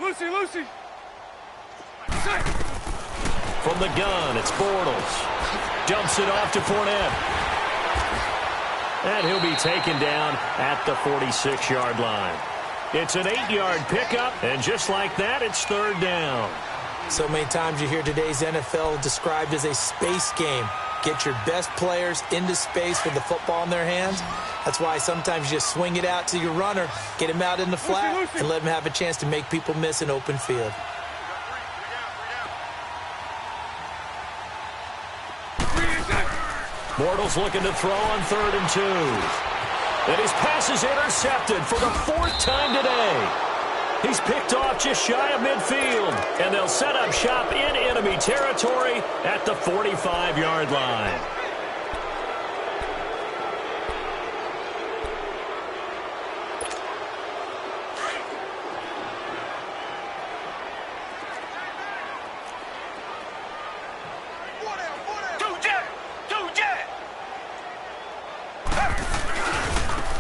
Lucy. From the gun, it's Bortles. Dumps it off to Fournette. And he'll be taken down at the 46-yard line. It's an 8-yard pickup, and just like that, it's third down. So many times you hear today's NFL described as a space game. Get your best players into space with the football in their hands. That's why sometimes you just swing it out to your runner, get him out in the flat, and let him have a chance to make people miss an open field. Bortles looking to throw on 3rd and 2. And his pass is intercepted for the 4th time today. He's picked off just shy of midfield. And they'll set up shop in enemy territory at the 45-yard line.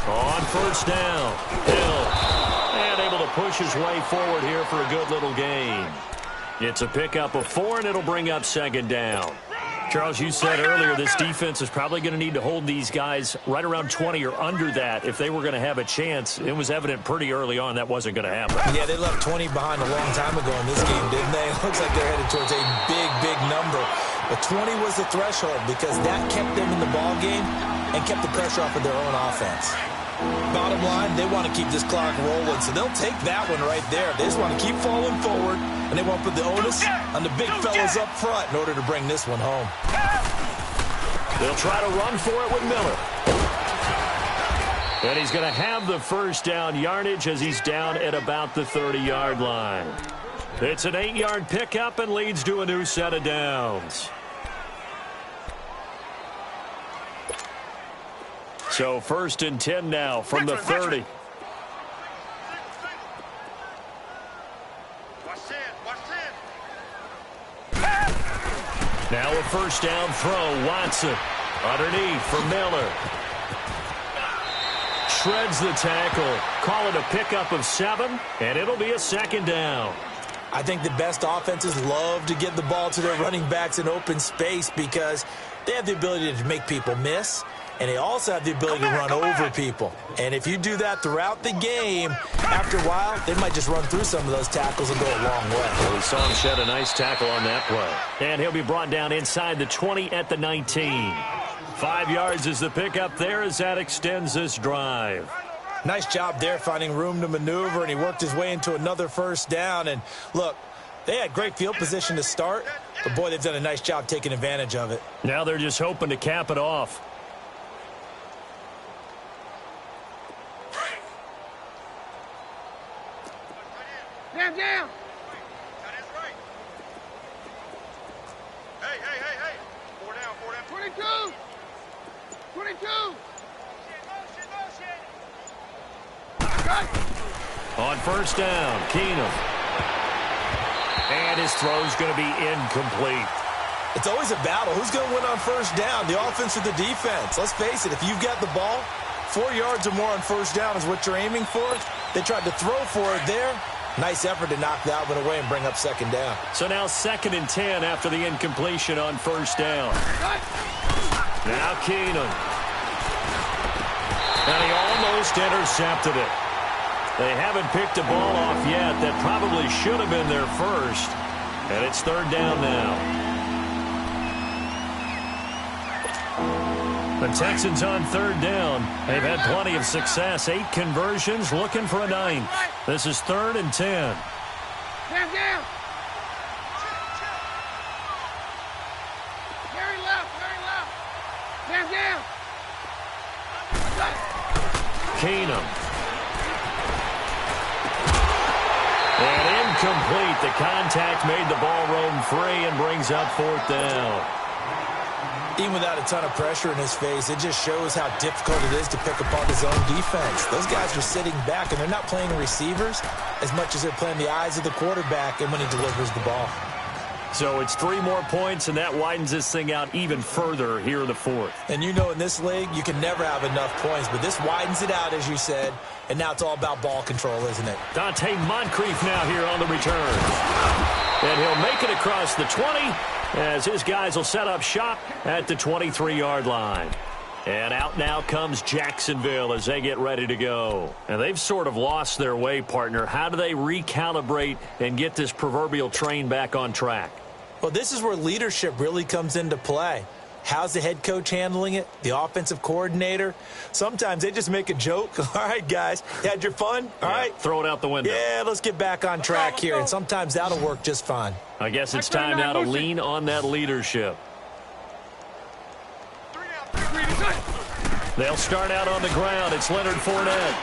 On first down, Hill, and able to push his way forward here for a good little gain. It's a pickup of 4, and it'll bring up 2nd down. Charles, you said earlier this defense is probably going to need to hold these guys right around 20 or under that if they were going to have a chance. It was evident pretty early on that wasn't going to happen. Yeah, they left 20 behind a long time ago in this game, didn't they? It looks like they're headed towards a big, big number. But 20 was the threshold because that kept them in the ball game and kept the pressure off of their own offense. Bottom line, they want to keep this clock rolling, so they'll take that one right there. They just want to keep falling forward, and they want to put the onus on the big fellas up front in order to bring this one home. They'll try to run for it with Miller. And he's going to have the first down yardage as he's down at about the 30-yard line. It's an 8-yard pickup and leads to a new set of downs. So 1st and 10 now from the 30. Now a first down throw. Watson underneath for Miller. Shreds the tackle. Call it a pickup of 7, and it'll be a 2nd down. I think the best offenses love to get the ball to their running backs in open space because they have the ability to make people miss, and they also have the ability to run over people. And if you do that throughout the game, after a while, they might just run through some of those tackles and go a long way. Well, we saw him shed a nice tackle on that play. And he'll be brought down inside the 20 at the 19. 5 yards is the pickup there as that extends this drive. Nice job there finding room to maneuver, and he worked his way into another first down. And look, they had great field position to start, but boy, they've done a nice job taking advantage of it. Now they're just hoping to cap it off. Down. Hey. 4 down. 22. On first down, Keenum. And his throw's going to be incomplete. It's always a battle. Who's going to win on first down, the offense or the defense? Let's face it, if you've got the ball, 4 yards or more on first down is what you're aiming for. They tried to throw for it there. Nice effort to knock that one away and bring up 2nd down. So now 2nd and 10 after the incompletion on first down. Now Keenum. And he almost intercepted it. They haven't picked a ball off yet. That probably should have been their first. And it's 3rd down now. The Texans on 3rd down. They've had plenty of success. 8 conversions, looking for a 9th. This is 3rd and 10. Down. Very left. Down. Keenum. And incomplete. The contact made the ball roam free and brings up 4th down. Even without a ton of pressure in his face, it just shows how difficult it is to pick apart his own defense. Those guys are sitting back, and they're not playing receivers as much as they're playing the eyes of the quarterback and when he delivers the ball. So it's 3 more points, and that widens this thing out even further here in the 4th. And you know in this league, you can never have enough points, but this widens it out, as you said, and now it's all about ball control, isn't it? Dante Moncrief now here on the return. And he'll make it across the 20 as his guys will set up shop at the 23-yard line. And out now comes Jacksonville as they get ready to go. And they've sort of lost their way, partner. How do they recalibrate and get this proverbial train back on track? Well, this is where leadership really comes into play. How's the head coach handling it? The offensive coordinator? Sometimes they just make a joke. All right, guys, you had your fun? All right. Throw it out the window. Yeah, let's get back on track here. And sometimes that'll work just fine. I guess it's time now to lean on that leadership. They'll start out on the ground. It's Leonard Fournette.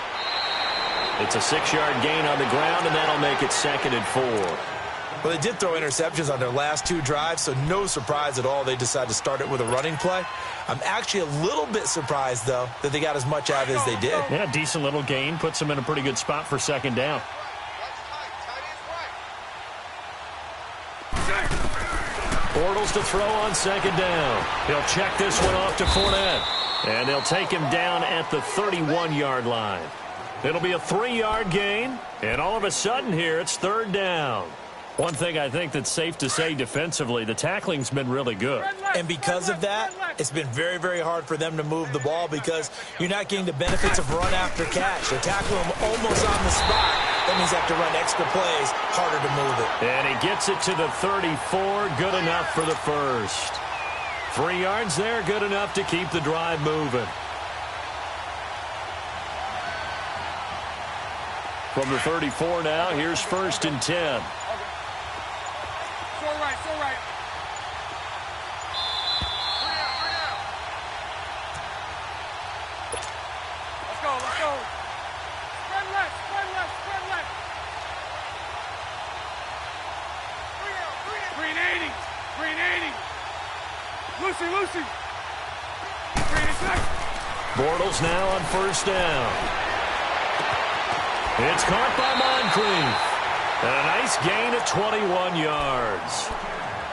It's a 6-yard gain on the ground, and that'll make it 2nd and 4. Well, they did throw interceptions on their last 2 drives, so no surprise at all they decided to start it with a running play. I'm actually a little bit surprised, though, that they got as much out of it as they did. Yeah, decent little gain. Puts them in a pretty good spot for 2nd down. Bortles to throw on 2nd down. He'll check this one off to Fournette. And they'll take him down at the 31-yard line. It'll be a 3-yard gain. And all of a sudden here, it's 3rd down. One thing I think that's safe to say defensively, the tackling's been really good. And because of that, it's been very, very hard for them to move the ball because you're not getting the benefits of run after catch. They tackle him almost on the spot. That means they have to run extra plays, harder to move it. And he gets it to the 34, good enough for the first. 3 yards there, good enough to keep the drive moving. From the 34 now, here's 1st and 10. So right, so right. Let's go, let's go. Spread left, spread left, spread left. 380, 380. Lucy, Lucy. 386. Bortles now on 1st down. It's caught by Moncrief. And a nice gain of 21 yards.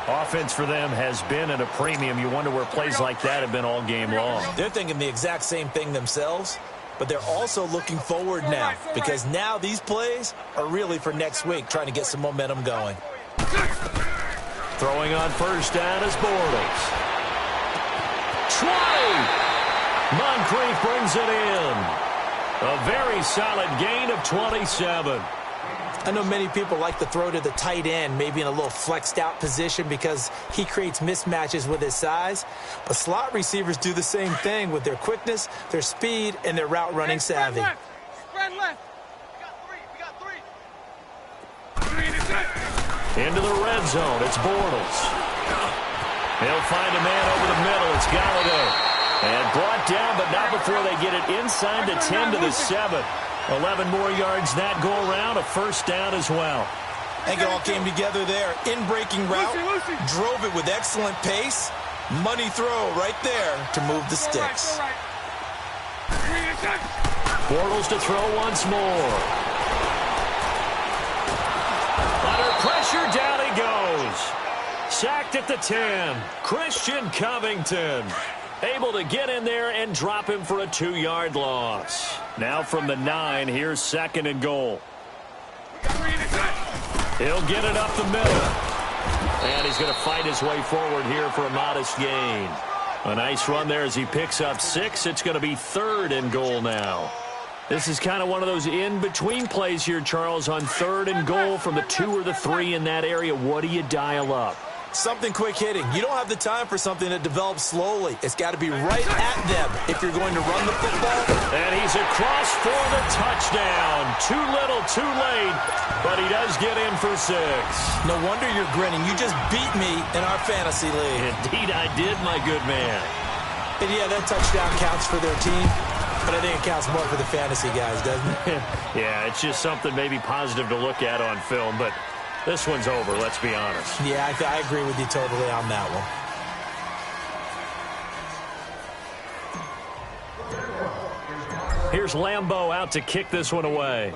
Offense for them has been at a premium. You wonder where plays like that have been all game long. They're thinking the exact same thing themselves, but they're also looking forward now because now these plays are really for next week, trying to get some momentum going. Throwing on 1st down is Bortles. Try! Moncrief brings it in. A very solid gain of 27. I know many people like to throw to the tight end, maybe in a little flexed out position because he creates mismatches with his size. But slot receivers do the same thing with their quickness, their speed, and their route running savvy. Spread left. We got three. Into the red zone, it's Bortles. He'll find a man over the middle, it's Galladay. And brought down, but not before they get it inside the 10 to the 7. 11 more yards that go around, a 1st down as well. I think it all came together there. In-breaking route, drove it with excellent pace. Money throw right there to move the sticks. Bortles to throw once more. Under pressure, down he goes. Sacked at the 10. Christian Covington able to get in there and drop him for a 2-yard loss. Now from the 9, here's 2nd and goal. He'll get it up the middle. And he's going to fight his way forward here for a modest gain. A nice run there as he picks up 6. It's going to be 3rd and goal now. This is kind of one of those in-between plays here, Charles, on 3rd and goal from the 2 or the 3 in that area. What do you dial up? Something quick hitting. You don't have the time for something that develops slowly. It's got to be right at them if you're going to run the football. And he's across for the touchdown. Too little, too late, but he does get in for 6. No wonder you're grinning. You just beat me in our fantasy league. Indeed I did, my good man. And yeah, that touchdown counts for their team, but I think it counts more for the fantasy guys, doesn't it? Yeah, it's just something maybe positive to look at on film, but this one's over, let's be honest. Yeah, I agree with you totally on that one. Here's Lambeau out to kick this one away.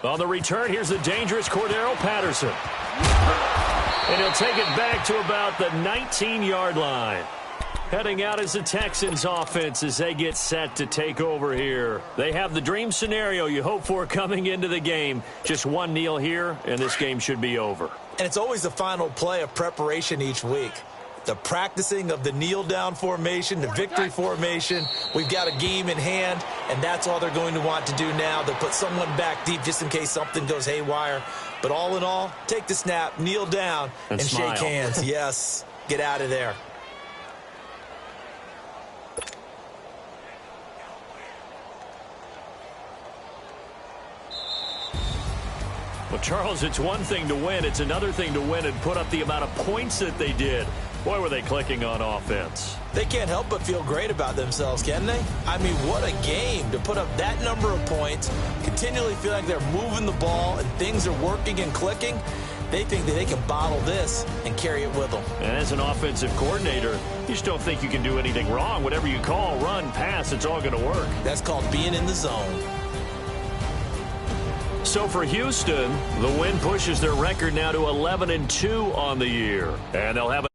On the return, here's the dangerous Cordero Patterson. And he'll take it back to about the 19-yard line. Heading out as the Texans offense as they get set to take over here. They have the dream scenario you hope for coming into the game. Just one kneel here, and this game should be over. And it's always the final play of preparation each week. The practicing of the kneel-down formation, the victory formation. We've got a game in hand, and that's all they're going to want to do now. They'll put someone back deep just in case something goes haywire. But all in all, take the snap, kneel down, and shake hands. Yes, get out of there. Well, Charles, it's one thing to win. It's another thing to win and put up the amount of points that they did. Boy, were they clicking on offense. They can't help but feel great about themselves, can they? I mean, what a game to put up that number of points, continually feel like they're moving the ball and things are working and clicking. They think that they can bottle this and carry it with them. And as an offensive coordinator, you just don't think you can do anything wrong. Whatever you call, run, pass, it's all going to work. That's called being in the zone. So for Houston, the win pushes their record now to 11-2 on the year. And they'll have